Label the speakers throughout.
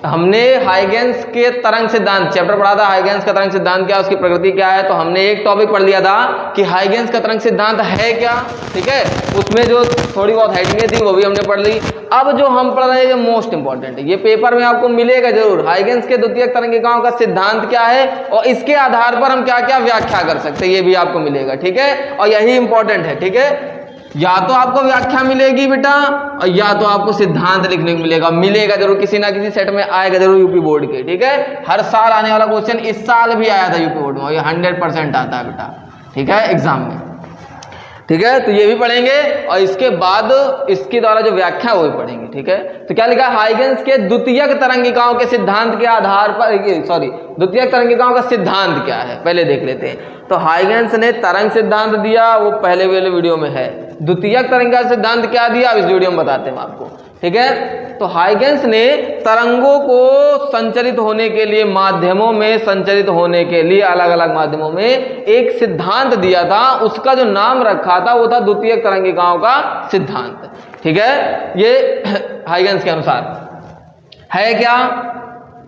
Speaker 1: हमने हाइगेंस के तरंग सिद्धांत चैप्टर पढ़ा था, हाइगेंस का तरंग सिद्धांत क्या, उसकी प्रकृति क्या है। तो हमने एक टॉपिक पढ़ लिया था कि हाइगेंस का तरंग सिद्धांत है क्या, ठीक है। उसमें जो थोड़ी बहुत हेडिंगें थी वो भी हमने पढ़ ली। अब जो हम पढ़ रहे हैं ये मोस्ट इंपॉर्टेंट है, ये पेपर में आपको मिलेगा जरूर। हाइगेंस के द्वितीयक तरंगिकाओं का सिद्धांत क्या है और इसके आधार पर हम क्या क्या व्याख्या कर सकते हैं, ये भी आपको मिलेगा, ठीक है। और यही इंपॉर्टेंट है, ठीक है। या तो आपको व्याख्या मिलेगी बेटा और या तो आपको सिद्धांत लिखने को मिलेगा जरूर, किसी ना किसी सेट में आएगा जरूर यूपी बोर्ड के, ठीक है। हर साल आने वाला क्वेश्चन इस साल भी आया था यूपी बोर्ड में, ये 100% आता है बेटा, ठीक है, एग्जाम में, ठीक है। तो ये भी पढ़ेंगे और इसके बाद इसके द्वारा जो व्याख्या वो भी पढ़ेंगे, ठीक है। तो क्या लिखा है, हाइगेंस के द्वितीयक तरंगिकाओं के सिद्धांत के आधार पर, द्वितीयक तरंगिकाओं का सिद्धांत क्या है पहले देख लेते हैं। तो हाइगेंस ने तरंग सिद्धांत दिया, वो पहले वाले वीडियो में है। द्वितीयक तरंगिका सिद्धांत क्या दिया अब इस वीडियो में बताते हैं आपको, ठीक है। तो हाइगेंस ने तरंगों को संचरित होने के लिए, माध्यमों में संचरित होने के लिए, अलग अलग माध्यमों में एक सिद्धांत दिया था, उसका जो नाम रखा था वो था द्वितीयक तरंगिकाओं का सिद्धांत, ठीक है। ये हाइगेंस के अनुसार है क्या।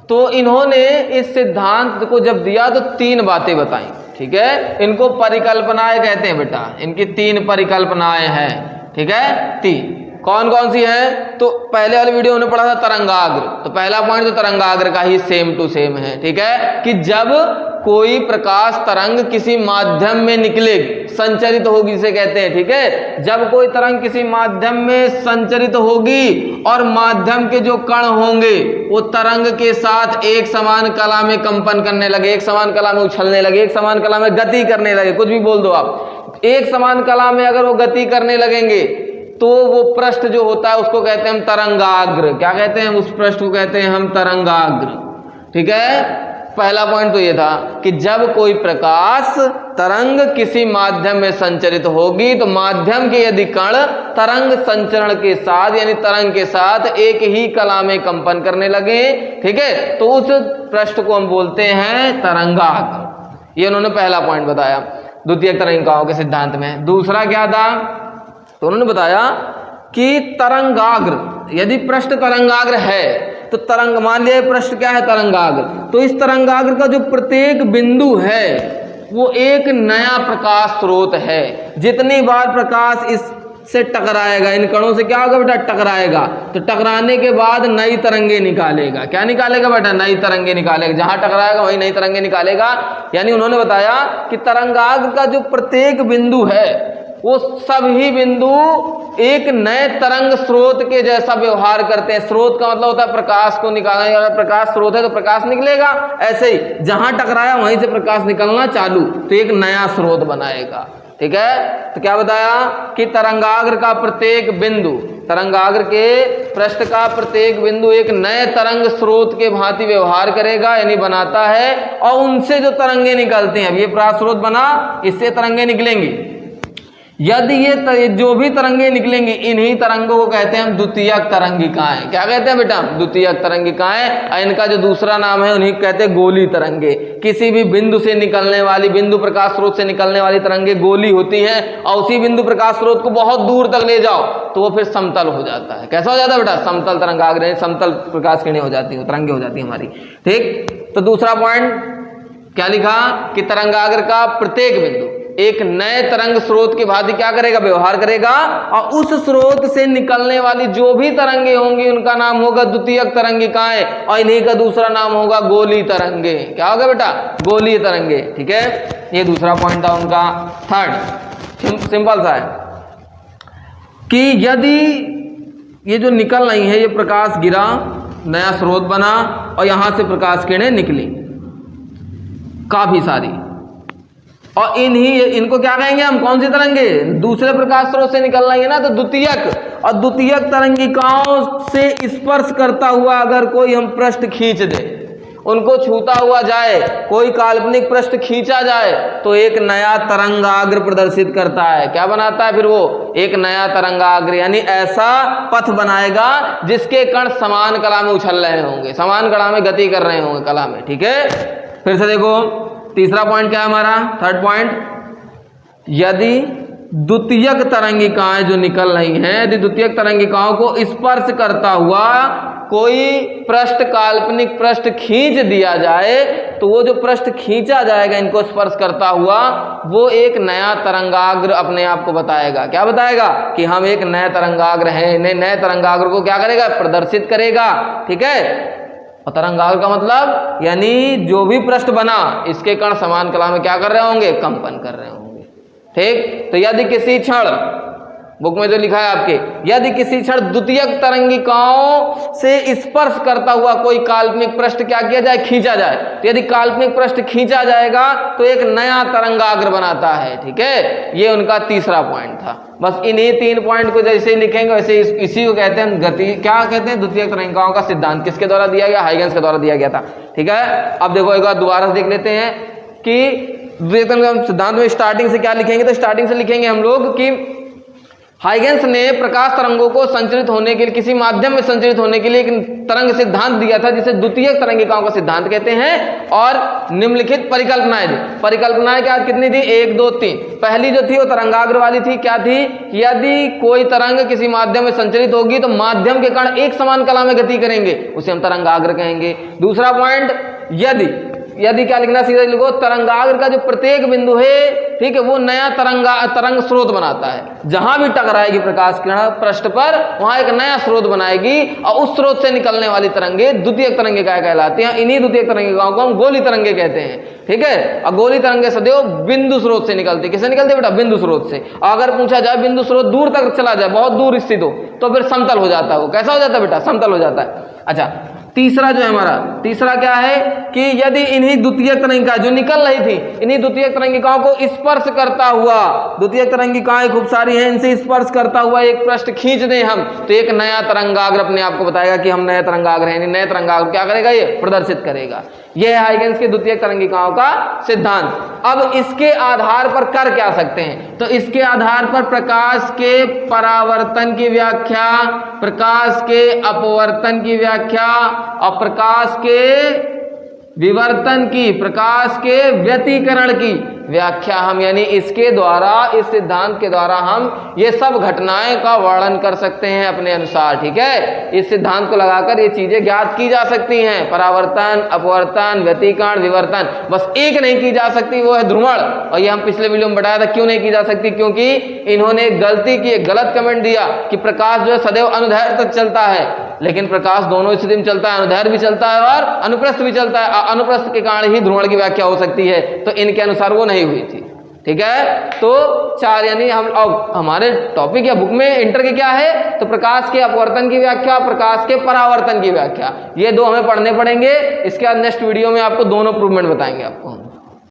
Speaker 1: तो इन्होंने इस सिद्धांत को जब दिया तो 3 बातें बताई, ठीक है। इनको परिकल्पनाएं कहते हैं बेटा, इनकी 3 परिकल्पनाएं हैं, ठीक है। 3 कौन कौन सी है। तो पहले वाले वीडियो में पढ़ा था तरंगाग्र, तो पहला पॉइंट तो तरंगाग्र का ही सेम टू सेम है, ठीक है, कि जब कोई प्रकाश तरंग किसी माध्यम में निकलेगी, संचरित होगी इसे कहते हैं, ठीक है। जब कोई तरंग किसी माध्यम में संचरित होगी और माध्यम के जो कण होंगे वो तरंग के साथ एक समान कला में कंपन करने लगे, एक समान कला में उछलने लगे, एक समान कला में गति करने लगे, कुछ भी बोल दो आप, एक समान कला में अगर वो गति करने लगेंगे तो वो पृष्ठ जो होता है उसको कहते हैं हम तरंगाग्र। क्या कहते हैं, उस पृष्ठ को कहते हैं हम तरंगाग्र, ठीक है। पहला पॉइंट तो ये था कि जब कोई प्रकाश तरंग किसी माध्यम में संचरित होगी तो माध्यम के यदि कण तरंग संचरण के साथ यानी तरंग के साथ एक ही कला में कंपन करने लगे, ठीक है, तो उस पृष्ठ को हम बोलते हैं तरंगाग्र। ये उन्होंने पहला पॉइंट बताया द्वितीयक तरंगिकाओं के सिद्धांत में। दूसरा क्या था, तो उन्होंने बताया कि तरंगाग्र, यदि पृष्ठ तरंगाग्र है तो तरंग, मान लिया पृष्ठ क्या है तरंगाग्र, तो इस तरंगाग्र का जो प्रत्येक बिंदु है वो एक नया प्रकाश स्रोत है। जितनी बार प्रकाश इससे टकराएगा, इन कणों से क्या होगा बेटा, टकराएगा, तो टकराने के बाद नई तरंगे निकालेगा। क्या निकालेगा बेटा, नई तरंगे निकालेगा, जहां टकराएगा वहीं नई तरंगे निकालेगा। यानी उन्होंने बताया कि तरंगाग्र का जो प्रत्येक बिंदु है वो सभी बिंदु एक नए तरंग स्रोत के जैसा व्यवहार करते हैं। स्रोत का मतलब होता है प्रकाश को निकालना, अगर प्रकाश स्रोत है तो प्रकाश निकलेगा, ऐसे ही जहां टकराया वहीं से प्रकाश निकलना चालू, तो एक नया स्रोत बनाएगा, ठीक है। तो क्या बताया कि तरंगाग्र का प्रत्येक बिंदु, तरंगाग्र के पृष्ठ का प्रत्येक बिंदु एक नए तरंग स्रोत के भांति व्यवहार करेगा, यानी बनाता है, और उनसे जो तरंगे निकलते हैं, अब ये प्रकाश स्रोत बना, इससे तरंगे निकलेंगी। यदि ये जो भी तरंगे निकलेंगी, इन्हीं तरंगों को कहते हैं हम द्वितीयक तरंगिकाएं। क्या कहते हैं बेटा, द्वितीयक तरंगिकाएं। इनका जो दूसरा नाम है उन्हीं को कहते हैं गोली तरंगे। किसी भी बिंदु से निकलने वाली, बिंदु प्रकाश स्रोत से निकलने वाली तरंगे गोली होती है, और उसी बिंदु प्रकाश स्रोत को बहुत दूर तक ले जाओ तो वो फिर समतल हो जाता है। कैसा हो जाता है बेटा, समतल तरंगाग्र, समतल प्रकाश किरणें हो जाती है, तरंगे हो जाती है हमारी, ठीक। तो दूसरा पॉइंट क्या लिखा कि तरंगाग्र का प्रत्येक बिंदु एक नए तरंग स्रोत के भांति क्या करेगा, व्यवहार करेगा, और उस स्रोत से निकलने वाली जो भी तरंगे होंगी उनका नाम होगा द्वितीयक तरंगिकाएं, और इन्हीं का दूसरा नाम होगा गोली तरंगे। क्या होगा बेटा, गोली तरंगे, ठीक है। ये दूसरा पॉइंट था उनका। थर्ड सिंपल सा है कि यदि ये जो निकल रही है, ये प्रकाश गिरा, नया स्रोत बना और यहां से प्रकाश किरणें निकली काफी सारी, और इनको क्या कहेंगे हम, कौन सी तरंगे, दूसरे प्रकाश स्रोत से निकल रही है ना, तो द्वितीयक। और द्वितीयक तरंगिकाओं से स्पर्श करता हुआ अगर कोई हम पृष्ठ खींच दे, उनको छूता हुआ जाए, कोई काल्पनिक पृष्ठ खींचा जाए, तो एक नया तरंगाग्र प्रदर्शित करता है। क्या बनाता है फिर वो, एक नया तरंगाग्र, यानी ऐसा पथ बनाएगा जिसके कण समान कला में उछल रहे होंगे, समान कला में गति कर रहे होंगे कला में, ठीक है। फिर से देखो तीसरा पॉइंट क्या है हमारा, थर्ड पॉइंट, यदि द्वितीयक तरंगिकाएं जो निकल रही हैं, यदि द्वितीयक तरंगिकाओं को स्पर्श करता हुआ कोई पृष्ठ, काल्पनिक पृष्ठ खींच दिया जाए, तो वो जो पृष्ठ खींचा जाएगा इनको स्पर्श करता हुआ, वो एक नया तरंगाग्र अपने आप को बताएगा। क्या बताएगा? कि हम एक नया तरंगाग्र हैं। नए तरंगाग्र को क्या करेगा? प्रदर्शित करेगा। ठीक है। और तरंगाग्र का मतलब यानी जो भी पृष्ठ बना, इसके कण समान कला में क्या कर रहे होंगे? कंपन कर रहे होंगे। ठीक। तो यदि किसी क्षण, बुक में जो लिखा है आपके, यदि किसी क्षण द्वितीयक तरंगिकाओं से स्पर्श करता हुआ कोई काल्पनिक पृष्ठ क्या किया जाए? खींचा जाए। तो यदि काल्पनिक पृष्ठ खींचा जाएगा तो एक नया तरंगाग्र बनाता है। ठीक है। ये उनका तीसरा पॉइंट था। बस इन्हीं 3 पॉइंट को जैसे ही लिखेंगे वैसे इसी को कहते हैं गति, क्या कहते हैं? द्वितीयक तरंगिकाओं का सिद्धांत। किसके द्वारा दिया गया? हाइगेंस के द्वारा दिया गया था। ठीक है। अब देखो एक बार दोबारा देख लेते हैं कि द्वितीयक तरंग सिद्धांत में स्टार्टिंग से क्या लिखेंगे। तो स्टार्टिंग से लिखेंगे हम लोग कि हाइगेंस ने प्रकाश तरंगों को संचरित होने के लिए, किसी माध्यम में संचरित होने के लिए एक तरंग सिद्धांत दिया था जिसे द्वितीयक तरंगिकाओं का सिद्धांत कहते हैं। और निम्नलिखित परिकल्पनाएं दी। परिकल्पनाएं क्या कितनी थी? 1 2 3। पहली जो थी वो तरंगाग्र वाली थी। क्या थी? यदि कोई तरंग किसी माध्यम में संचरित होगी तो माध्यम के कण एक समान कला में गति करेंगे, उसे हम तरंगाग्र कहेंगे। दूसरा पॉइंट, यदि क्या लिखना? सीधा लिखो, तरंगाग्र का जो प्रत्येक बिंदु है, ठीक है, वो नया तरंग स्रोत बनाता है। जहां भी टकराएगी प्रकाश किरण पृष्ठ पर, वहां एक नया स्रोत बनाएगी और उस स्रोत से निकलने वाली तरंगे द्वितीयक तरंगिकाएं कहलाती हैं। इन्हीं द्वितीयक तरंगिकाओं को हम गोली तरंगे कहते हैं। ठीक है। और गोली तरंगे सदैव बिंदु स्रोत से निकलती। किससे निकलती बेटा? बिंदु स्रोत से। अगर पूछा जाए बिंदु स्रोत दूर तक चला जाए, बहुत दूर स्थित हो, तो फिर समतल हो जाता है। वो कैसा हो जाता है बेटा? समतल हो जाता है। अच्छा, तीसरा जो है हमारा, तीसरा क्या है कि यदि इन्हीं द्वितीयक तरंगिका जो निकल रही थी, इन्हीं द्वितीयक तरंगिकाओं को स्पर्श करता हुआ, द्वितीयक तरंगिकाएं खूब सारी हैं, इनसे स्पर्श करता हुआ एक पृष्ठ खींच दें हम, तो एक नया तरंगाग्र अपने आप को बताएगा कि हम नए तरंगाग्र हैं। नए तरंगाग्र क्या करेगा? ये प्रदर्शित करेगा। यह है हाइगेंस के द्वितीयक तरंगिकाओं का सिद्धांत। अब इसके आधार पर कर क्या सकते हैं? तो इसके आधार पर प्रकाश के परावर्तन की व्याख्या, प्रकाश के अपवर्तन की व्याख्या और प्रकाश के विवर्तन की, प्रकाश के व्यतिकरण की व्याख्या हम, यानी इसके द्वारा, इस सिद्धांत के द्वारा हम ये सब घटनाएं का वर्णन कर सकते हैं अपने अनुसार। ठीक है। इस सिद्धांत को लगाकर ये चीजें ज्ञात की जा सकती हैं। परावर्तन, अपवर्तन, व्यतिकरण, विवर्तन। बस एक नहीं की जा सकती, वो है ध्रुवण। और ये हम पिछले वीडियो में बताया था क्यों नहीं की जा सकती। क्योंकि इन्होंने गलती की, एक गलत कमेंट दिया कि प्रकाश जो है सदैव अनुदैर्ध्य तक चलता है, लेकिन प्रकाश दोनों स्थिति में चलता है, अनुदैर्ध्य भी चलता है और अनुप्रस्थ भी चलता है। अनुप्रस्थ के कारण ही ध्रुवण की व्याख्या हो सकती है, तो इनके अनुसार वो नहीं हुई थी। ठीक है। तो 4, यानी हम अब हमारे टॉपिक या बुक में इंटर के क्या है? तो प्रकाश के अपवर्तन की व्याख्या, प्रकाश के परावर्तन की व्याख्या, ये 2 हमें पढ़ने पड़ेंगे। इसके बाद नेक्स्ट वीडियो में आपको दोनों प्रूवमेंट बताएंगे आपको।